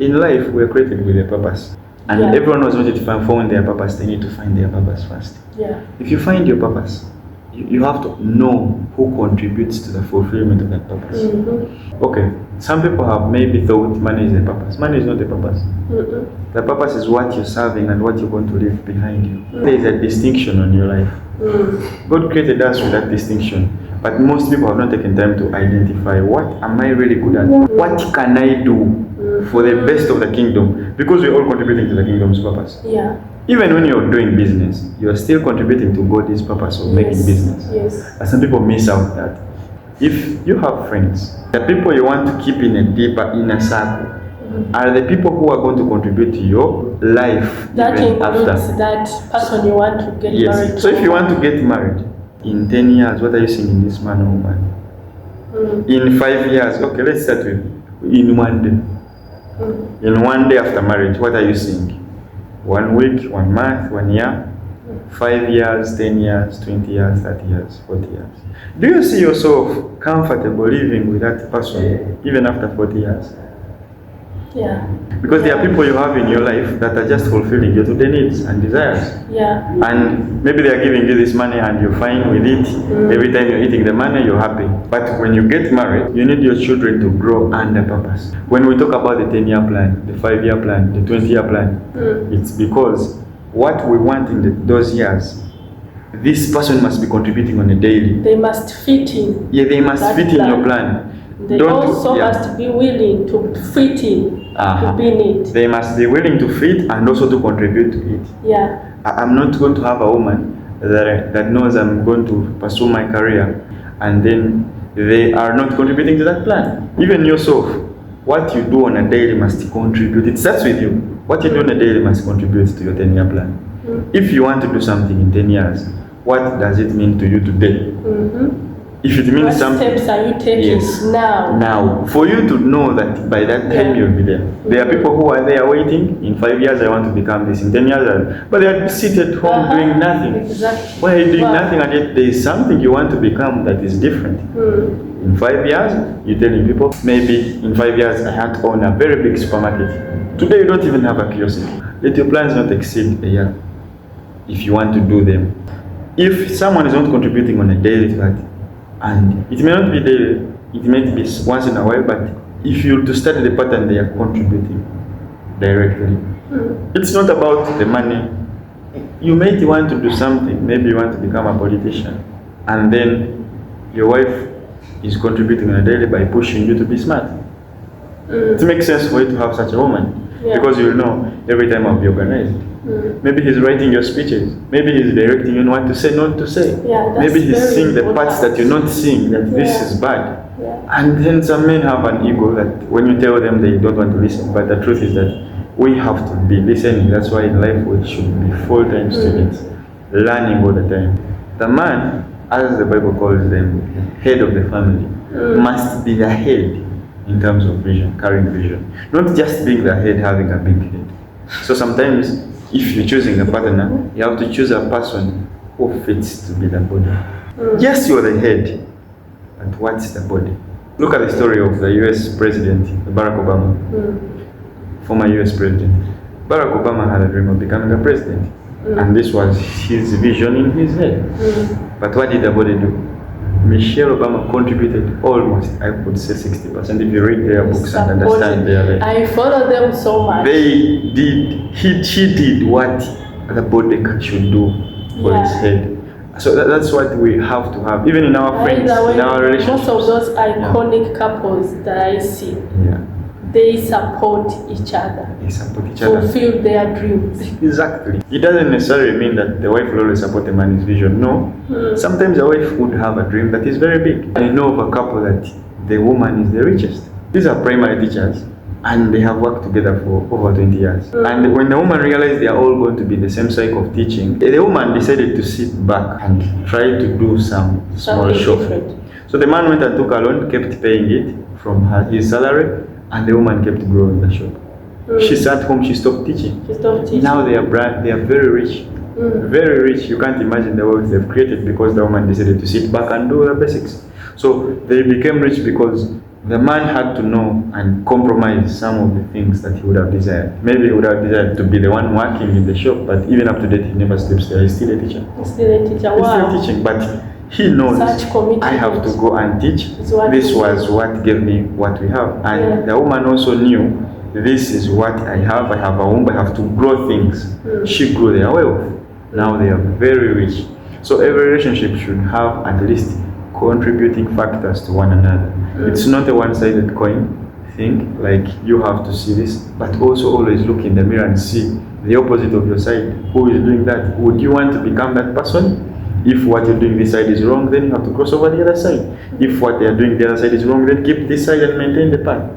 In life, we are created with a purpose. And everyone was wanted to find their purpose. They need to find their purpose first. Yeah. If you find your purpose, you have to know who contributes to the fulfillment of that purpose. Okay, some people have maybe thought money is the purpose. Money is not the purpose. The purpose is what you're serving and what you're going to leave behind you. There is a distinction on your life. God created us with that distinction. But most people have not taken time to identify, what am I really good at? What can I do for the best of the kingdom? Because we're all contributing to the kingdom's purpose. Yeah. Even when you're doing business, you're still contributing to God's purpose of making business. Yes. And some people miss out that. If you have friends, the people you want to keep in a deeper inner circle are the people who are going to contribute to your life. That even includes after. that person you want to get married to. So if you want to get married, in 10 years, what are you seeing in this man or woman? In 5 years, okay, let's start with in 1 day. In 1 day after marriage, what are you seeing? 1 week, 1 month, 1 year, 5 years, 10 years, 20 years, 30 years, 40 years. Do you see yourself comfortable living with that person even after 40 years? Yeah. Because there are people you have in your life that are just fulfilling your today needs and desires. Yeah. And maybe they are giving you this money and you're fine with it. Every time you're eating the money, you're happy. But when you get married, you need your children to grow under purpose. When we talk about the 10-year plan, the 5-year plan, the 20-year plan, it's because what we want in those years, this person must be contributing on a daily. They must fit in. Yeah, they must fit in your plan. They also must be willing to fit in, to be in it. They must be willing to fit and also to contribute to it. Yeah. I'm not going to have a woman that knows I'm going to pursue my career and then they are not contributing to that plan. Even yourself, what you do on a daily must contribute. It starts with you. What you do on a daily must contribute to your 10-year plan. If you want to do something in 10 years, what does it mean to you today? If it means something, what steps are you taking now? Now, for you to know that by that time you'll be there. There are people who are there waiting. In 5 years, I want to become this. In 10 years, but they are sitting at home doing nothing. Exactly. Why are you doing nothing? And yet there is something you want to become that is different. In 5 years, you're telling people, maybe in 5 years, I have to own a very big supermarket. Today, you don't even have a kiosk. Let your plans not exceed a year if you want to do them. If someone is not contributing on a daily to that, and it may not be daily, it may be once in a while, but if you to study the pattern, they are contributing directly. It's not about the money. You may want to do something, maybe you want to become a politician, and then your wife is contributing on a daily by pushing you to be smart. It makes sense for you to have such a woman, because you know every time I'll be organized. Maybe he's writing your speeches. Maybe he's directing you on what to say, not to say. Maybe he's seeing the parts that you're not seeing, that this is bad. And then some men have an ego that when you tell them they don't want to listen. But the truth is that we have to be listening. That's why in life we should be full-time students, learning all the time. The man, as the Bible calls them, the head of the family, must be the head in terms of vision, carrying vision. Not just being the head, having a big head. So sometimes, if you're choosing a partner, you have to choose a person who fits to be the body. Yes, you're the head, but what's the body? Look at the story of the US President, Barack Obama, former US President. Barack Obama had a dream of becoming a president, and this was his vision in his head. But what did the body do? Michelle Obama contributed almost, I would say 60%, if you read their books and understand their life. I follow them so much. They did, she did what the body should do for his head. So that's what we have to have, even in our friends, in our relationships. Most of those iconic couples that I see, they support each other. They support each other. Fulfill their dreams. Exactly. It doesn't necessarily mean that the wife will always support the man's vision. No. Sometimes a wife would have a dream that is very big. I know of a couple that the woman is the richest. These are primary teachers and they have worked together for over 20 years. And when the woman realized they are all going to be in the same cycle of teaching, the woman decided to sit back and try to do some small shopping. So the man went and took a loan, kept paying it from his salary, and the woman kept growing the shop. She sat home, she stopped teaching. Now they are very rich. Very rich. You can't imagine the wealth they've created because the woman decided to sit back and do the basics. So they became rich because the man had to know and compromise some of the things that he would have desired. Maybe he would have desired to be the one working in the shop, but even up to date, he never sleeps there. He's still a teacher. He's still a teacher. He's Wow. still teaching, but he knows Such commitment. I have to go and teach. What This was what gave me what we have. And the woman also knew this is what I have. I have a womb. I have to grow things. She grew their wealth. Now they are very rich. So every relationship should have at least contributing factors to one another. It's not a one-sided coin thing, like you have to see this, but also always look in the mirror and see the opposite of your side. Who is doing that? Would you want to become that person? If what you're doing this side is wrong, then you have to cross over the other side. If what they are doing the other side is wrong, then keep this side and maintain the path.